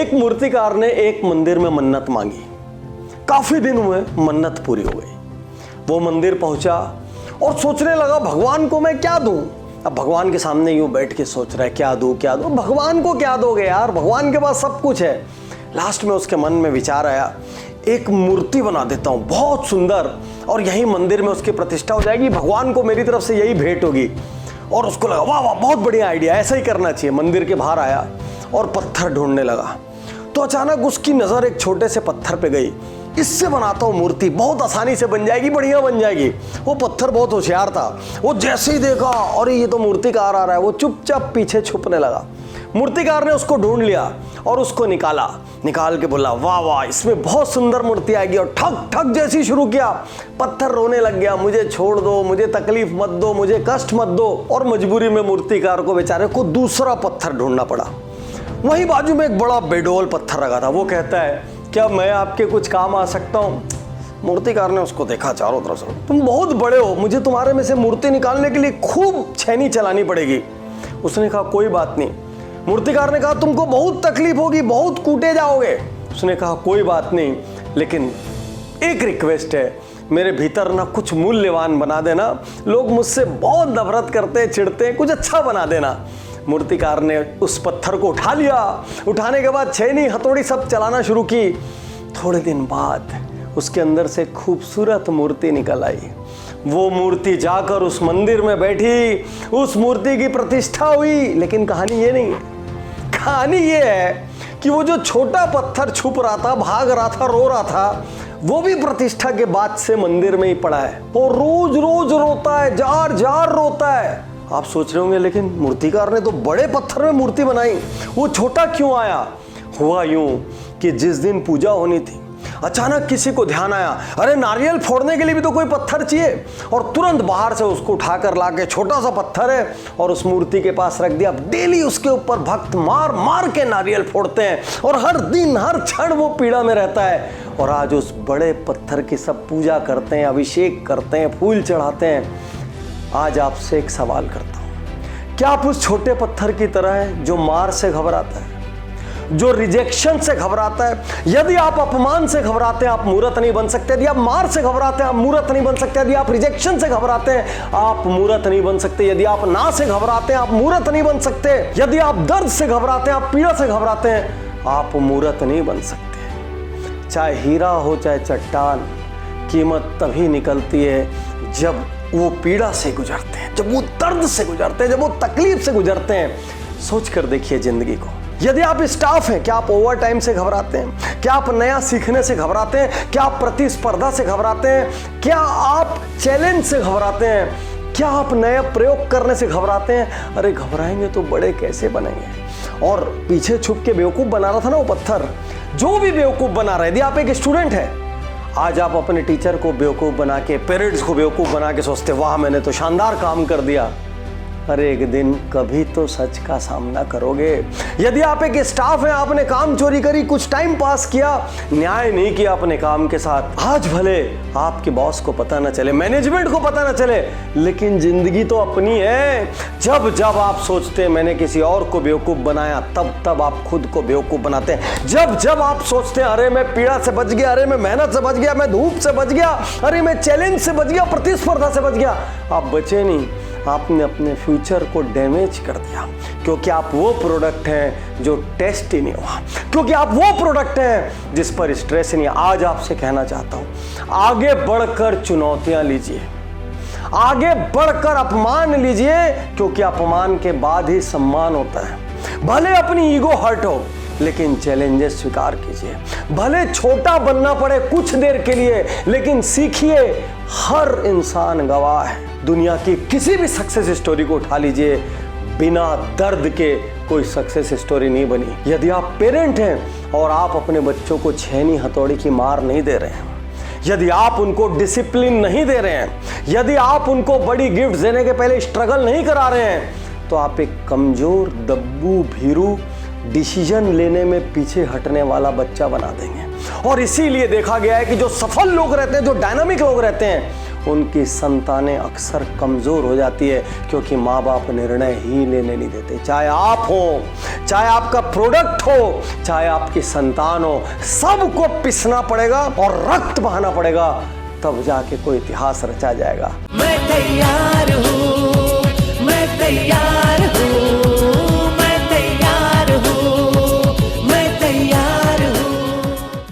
एक मूर्तिकार ने एक मंदिर में मन्नत मांगी। काफी दिन हुए, मन्नत पूरी हो गई। वो मंदिर पहुंचा और सोचने लगा भगवान को मैं क्या दूं। अब भगवान के सामने यूं बैठ के सोच रहा है क्या दूं क्या दूं। भगवान को क्या दोगे यार, भगवान के पास सब कुछ है। लास्ट में उसके मन में विचार आया, एक मूर्ति बना देता हूं बहुत सुंदर, और यही मंदिर में उसकी प्रतिष्ठा हो जाएगी, भगवान को मेरी तरफ से यही भेंट होगी। और उसको लगा वाह वाह बहुत बढ़िया आइडिया, ऐसा ही करना चाहिए। मंदिर के बाहर आया और पत्थर ढूंढने लगा, तो अचानक उसकी नज़र एक छोटे से पत्थर पे गई। इससे बनाता हूँ मूर्ति, बहुत आसानी से बन जाएगी, बढ़िया बन जाएगी। वो पत्थर बहुत होशियार था। वो जैसे ही देखा अरे ये तो मूर्तिकार आ रहा है, वो चुपचाप पीछे छुपने लगा। मूर्तिकार ने उसको ढूंढ लिया और उसको निकाल के बोला वाह वाह इसमें बहुत सुंदर मूर्ति आएगी। और ठक ठक जैसी शुरू किया, पत्थर रोने लग गया, मुझे छोड़ दो, मुझे तकलीफ मत दो, मुझे कष्ट मत दो। और मजबूरी में मूर्तिकार को बेचारे को दूसरा पत्थर ढूंढना पड़ा। वहीं बाजू में एक बड़ा बेडोल पत्थर रखा था। वो कहता है क्या मैं आपके कुछ काम आ सकता हूँ। मूर्तिकार ने उसको देखा चारों तरफ से, तुम बहुत बड़े हो, मुझे तुम्हारे में से मूर्ति निकालने के लिए खूब छेनी चलानी पड़ेगी। उसने कहा कोई बात नहीं। मूर्तिकार ने कहा तुमको बहुत तकलीफ होगी, बहुत कूटे जाओगे। उसने कहा कोई बात नहीं, लेकिन एक रिक्वेस्ट है, मेरे भीतर ना कुछ मूल्यवान बना देना, लोग मुझसे बहुत नफरत करते चिढ़ते हैं, कुछ अच्छा बना देना। मूर्तिकार ने उस पत्थर को उठा लिया। उठाने के बाद छेनी हथौड़ी सब चलाना शुरू की। थोड़े दिन बाद उसके अंदर से खूबसूरत मूर्ति निकल आई। वो मूर्ति जाकर उस मंदिर में बैठी, उस मूर्ति की प्रतिष्ठा हुई। लेकिन कहानी ये नहीं है, कहानी ये है कि वो जो छोटा पत्थर छुप रहा था, भाग रहा था, रो रहा था, वो भी प्रतिष्ठा के बाद से मंदिर में ही पड़ा है। वो रोज रोज रोता है, जार जार रोता है। आप सोच रहे होंगे लेकिन मूर्तिकार ने तो बड़े पत्थर में मूर्ति बनाई, वो छोटा क्यों आया। हुआ यूं कि जिस दिन पूजा होनी थी, अचानक किसी को ध्यान आया अरे नारियल फोड़ने के लिए भी तो कोई पत्थर चाहिए। और तुरंत बाहर से उसको उठाकर लाके, छोटा सा पत्थर है, और उस मूर्ति के पास रख दिया। डेली उसके ऊपर भक्त मार मार के नारियल फोड़ते हैं और हर दिन हर क्षण वो पीड़ा में रहता है। और आज उस बड़े पत्थर की सब पूजा करते हैं, अभिषेक करते हैं, फूल चढ़ाते हैं। आज आपसे एक सवाल करता हूं, क्या आप उस छोटे पत्थर की तरह हैं जो मार से घबराता है, जो रिजेक्शन से घबराता है। यदि आप अपमान से घबराते हैं आप मूर्त नहीं बन सकते। यदि आप मार से घबराते हैं आप मूर्त नहीं बन सकते। यदि आप रिजेक्शन से घबराते हैं आप मूर्त नहीं बन सकते। यदि आप ना से घबराते हैं आप मूर्त नहीं बन सकते। यदि आप दर्द से घबराते हैं, आप पीड़ा से घबराते हैं, आप मूर्त नहीं बन सकते। चाहे हीरा हो चाहे चट्टान, कीमत तभी निकलती है जब वो पीड़ा से गुजरते हैं, जब वो दर्द से गुजरते हैं, जब वो तकलीफ से गुजरते हैं। सोच कर देखिए जिंदगी को। यदि आप स्टाफ हैं, क्या आप ओवर टाइम से घबराते हैं? क्या आप नया सीखने से घबराते हैं? क्या आप प्रतिस्पर्धा से घबराते हैं? क्या आप चैलेंज से घबराते हैं? क्या आप नया प्रयोग करने से घबराते हैं? अरे घबराएंगे तो बड़े कैसे बनेंगे। और पीछे छुप के बेवकूफ़ बना रहा था ना वो पत्थर, जो भी बेवकूफ़ बना रहा है। यदि आप एक स्टूडेंट हैं, आज आप अपने टीचर को बेवकूफ़ बना के, पेरेंट्स को बेवकूफ़ बना के सोचते वाह मैंने तो शानदार काम कर दिया। अरे एक दिन कभी तो सच का सामना करोगे। यदि आप एक स्टाफ हैं, आपने काम चोरी करी, कुछ टाइम पास किया, न्याय नहीं किया अपने काम के साथ, आज भले आपके बॉस को पता न चले, मैनेजमेंट को पता न चले, लेकिन जिंदगी तो अपनी है। जब जब आप सोचते हैं मैंने किसी और को बेवकूफ़ बनाया, तब तब आप खुद को बेवकूफ़ बनाते हैं। जब जब आप सोचते हैं अरे मैं पीड़ा से बच गया, अरे मैं मेहनत से बच गया, मैं धूप से बच गया, अरे मैं चैलेंज से बच गया, प्रतिस्पर्धा से बच गया, आप बचे नहीं, आपने अपने फ्यूचर को डैमेज कर दिया। क्योंकि आप वो प्रोडक्ट हैं जो टेस्ट ही नहीं हुआ, क्योंकि आप वो प्रोडक्ट हैं जिस पर स्ट्रेस नहीं। आज आपसे कहना चाहता हूं, आगे बढ़कर चुनौतियां लीजिए, आगे बढ़कर अपमान लीजिए, क्योंकि अपमान के बाद ही सम्मान होता है। भले अपनी ईगो हर्ट हो, लेकिन चैलेंजेस स्वीकार कीजिए। भले छोटा बनना पड़े कुछ देर के लिए, लेकिन सीखिए हर इंसान गवाह है। दुनिया की किसी भी सक्सेस स्टोरी को उठा लीजिए, बिना दर्द के कोई सक्सेस स्टोरी नहीं बनी। यदि आप पेरेंट हैं और आप अपने बच्चों को छेनी हथौड़ी की मार नहीं दे रहे हैं, यदि आप उनको डिसिप्लिन नहीं दे रहे हैं, यदि आप उनको बड़ी गिफ्ट देने के पहले स्ट्रगल नहीं करा रहे हैं, तो आप एक कमजोर, दब्बू, भीरू, डिसीजन लेने में पीछे हटने वाला बच्चा बना देंगे। और इसीलिए देखा गया है कि जो सफल लोग रहते हैं, जो डायनामिक लोग रहते हैं, उनकी संतानें अक्सर कमज़ोर हो जाती है, क्योंकि माँ बाप निर्णय ही लेने नहीं देते। चाहे आप हो, चाहे आपका प्रोडक्ट हो, चाहे आपकी संतान हो, सबको पिसना पड़ेगा और रक्त बहाना पड़ेगा, तब जाके कोई इतिहास रचा जाएगा। मैं तैयार हूँ, मैं तैयार